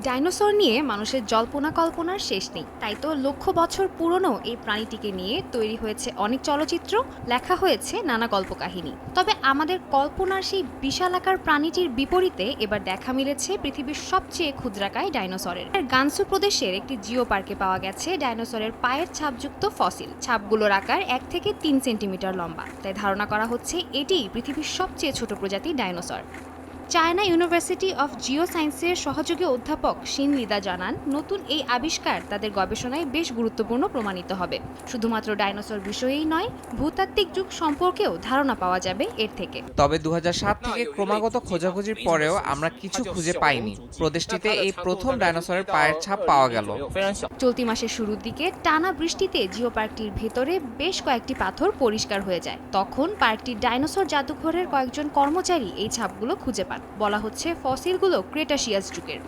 Dinosaur নিয়ে মানুষের জল্পনা কল্পনার শেষ নেই, তাই তো লক্ষ বছর পুরনো এই প্রাণীটিকে নিয়ে তৈরি হয়েছে অনেক চলচ্চিত্র, লেখা হয়েছে নানা কল্পকাহিনী। তবে আমাদের কল্পনার সেই বিশালাকার প্রাণীটির বিপরীতে এবার দেখা মিলেছে পৃথিবীর সবচেয়ে ক্ষুদ্রাকায় ডাইনোসরের। গানসু প্রদেশের একটি জিও পার্কে পাওয়া গেছে ডাইনোসরের পায়ের ছাপযুক্ত ফসিল। ছাপগুলোর আকার 1 থেকে 3 সেন্টিমিটার লম্বা, তাই ধারণা করা হচ্ছে এটিই পৃথিবীর সবচেয়ে ছোট প্রজাতির dinosaur. China university of Jio সায়েন্সের সহযোগী অধ্যাপক শিন লিদা জানান, নতুন এই আবিষ্কার তাদের গবেষণায় বেশ গুরুত্বপূর্ণ প্রমাণিত হবে। শুধুমাত্র ডাইনোসর বিষয়েই নয়, ভূতাত্ত্বিক যুগ সম্পর্কেও ধারণা পাওয়া যাবে এর থেকে। তবে ২০০৭ থেকে ক্রমাগত খোঁজাখুঁজির পরেও আমরা কিছু খুঁজে পাইনি। প্রদেশটিতে এই প্রথম ডাইনোসরের পায়ের ছাপ পাওয়া গেল। চলতি মাসের শুরুর দিকে টানা বৃষ্টিতে জিও পার্কটির ভেতরে বেশ কয়েকটি পাথর পরিষ্কার হয়ে যায়। তখন পার্কটির ডাইনোসর জাদুঘরের কয়েকজন কর্মচারী এই ছাপগুলো খুঁজে পান। বলা হচ্ছে ফসিলগুলো ক্রেটাসিয়াস যুগের।